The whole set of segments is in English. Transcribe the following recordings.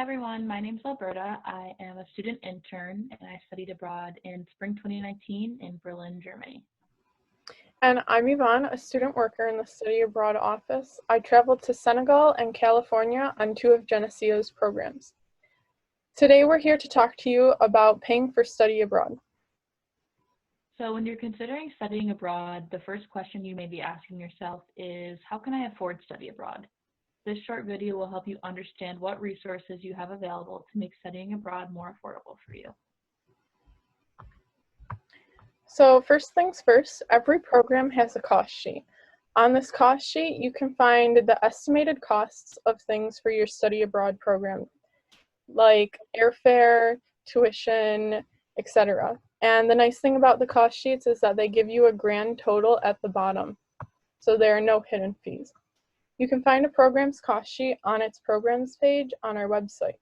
everyone, my name is Alberta. I am a student intern and I studied abroad in spring 2019 in Berlin, Germany. And I'm Yvonne, a student worker in the Study Abroad office. I traveled to Senegal and California on 2 of Geneseo's programs. Today we're here to talk to you about paying for study abroad. So when you're considering studying abroad, the first question you may be asking yourself is, how can I afford study abroad? This short video will help you understand what resources you have available to make studying abroad more affordable for you. So first things first, every program has a cost sheet. On this cost sheet, you can find the estimated costs of things for your study abroad program, like airfare, tuition, etc. And the nice thing about the cost sheets is that they give you a grand total at the bottom, so there are no hidden fees. You can find a program's cost sheet on its programs page on our website.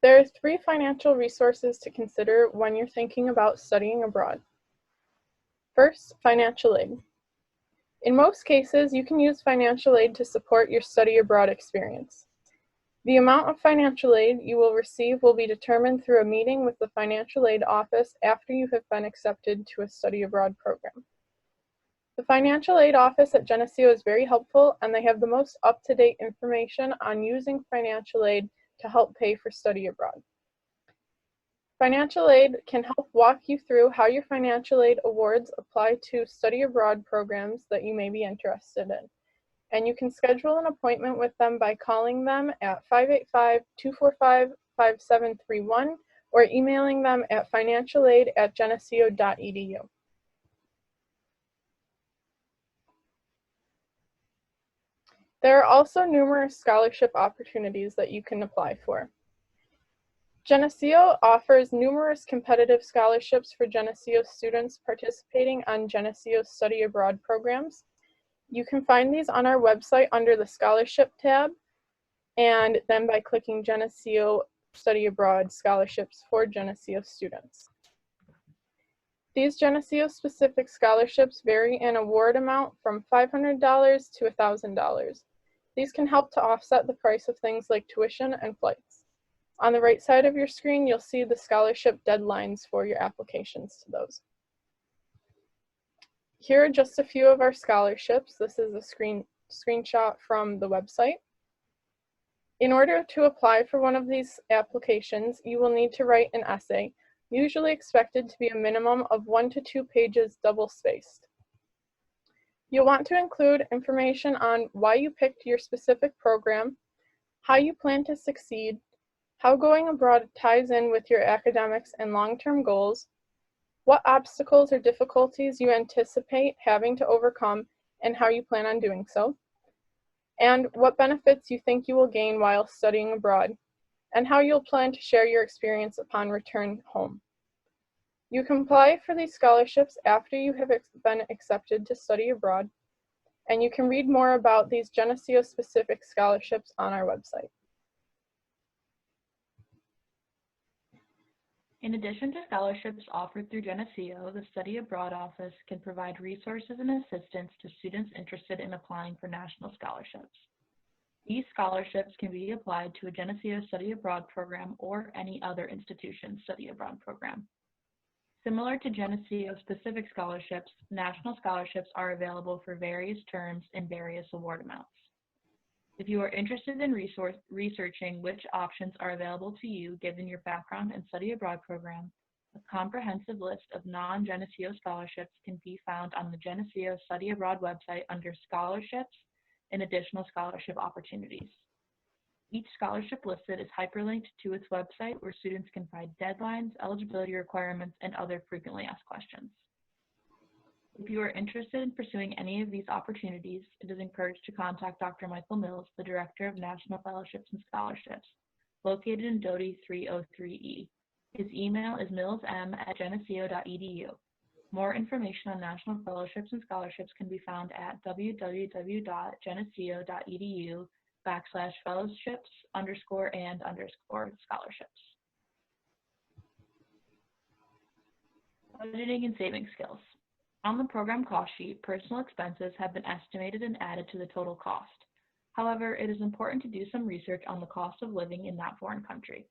There are 3 financial resources to consider when you're thinking about studying abroad. First, financial aid. In most cases, you can use financial aid to support your study abroad experience. The amount of financial aid you will receive will be determined through a meeting with the financial aid office after you have been accepted to a study abroad program. The financial aid office at Geneseo is very helpful, and they have the most up-to-date information on using financial aid to help pay for study abroad. Financial aid can help walk you through how your financial aid awards apply to study abroad programs that you may be interested in. And you can schedule an appointment with them by calling them at 585-245-5731 or emailing them at financialaid@geneseo.edu. There are also numerous scholarship opportunities that you can apply for. Geneseo offers numerous competitive scholarships for Geneseo students participating on Geneseo's study abroad programs. You can find these on our website under the Scholarship tab, and then by clicking Geneseo Study Abroad Scholarships for Geneseo students. These Geneseo-specific scholarships vary in award amount from $500 to $1,000. These can help to offset the price of things like tuition and flights. On the right side of your screen, you'll see the scholarship deadlines for your applications to those. Here are just a few of our scholarships. This is a screenshot from the website. In order to apply for one of these applications, you will need to write an essay, usually expected to be a minimum of 1 to 2 pages double-spaced. You'll want to include information on why you picked your specific program, how you plan to succeed, how going abroad ties in with your academics and long-term goals, what obstacles or difficulties you anticipate having to overcome and how you plan on doing so, and what benefits you think you will gain while studying abroad, and how you'll plan to share your experience upon return home. You can apply for these scholarships after you have been accepted to study abroad, and you can read more about these Geneseo-specific scholarships on our website. In addition to scholarships offered through Geneseo, the Study Abroad Office can provide resources and assistance to students interested in applying for national scholarships. These scholarships can be applied to a Geneseo Study Abroad program or any other institution's study abroad program. Similar to Geneseo-specific scholarships, national scholarships are available for various terms and various award amounts. If you are interested in researching which options are available to you given your background and study abroad program, a comprehensive list of non-Geneseo scholarships can be found on the Geneseo Study Abroad website under Scholarships and Additional Scholarship Opportunities. Each scholarship listed is hyperlinked to its website where students can find deadlines, eligibility requirements, and other frequently asked questions. If you are interested in pursuing any of these opportunities, it is encouraged to contact Dr. Michael Mills, the Director of National Fellowships and Scholarships, located in Doty 303E. His email is millsm@geneseo.edu. More information on National Fellowships and Scholarships can be found at www.geneseo.edu/fellowships_and_scholarships. Budgeting and saving skills. On the program cost sheet, personal expenses have been estimated and added to the total cost. However, it is important to do some research on the cost of living in that foreign country.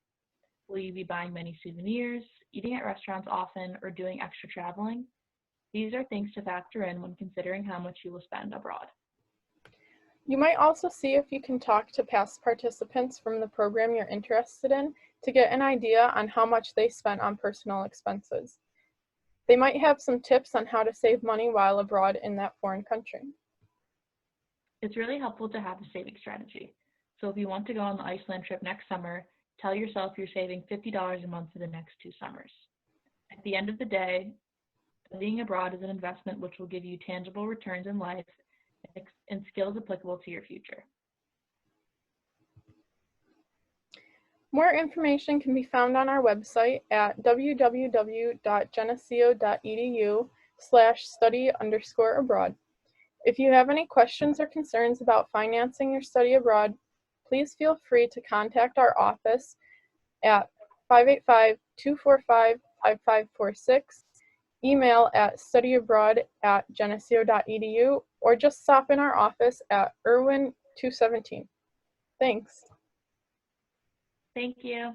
Will you be buying many souvenirs, eating at restaurants often, or doing extra traveling? These are things to factor in when considering how much you will spend abroad. You might also see if you can talk to past participants from the program you're interested in to get an idea on how much they spent on personal expenses. They might have some tips on how to save money while abroad in that foreign country. It's really helpful to have a saving strategy. So if you want to go on the Iceland trip next summer, tell yourself you're saving $50 a month for the next 2 summers. At the end of the day, studying abroad is an investment which will give you tangible returns in life and skills applicable to your future. More information can be found on our website at www.geneseo.edu/study_abroad. If you have any questions or concerns about financing your study abroad, please feel free to contact our office at 585-245-5546, email at studyabroad@geneseo.edu, or just stop in our office at Irwin 217. Thanks. Thank you.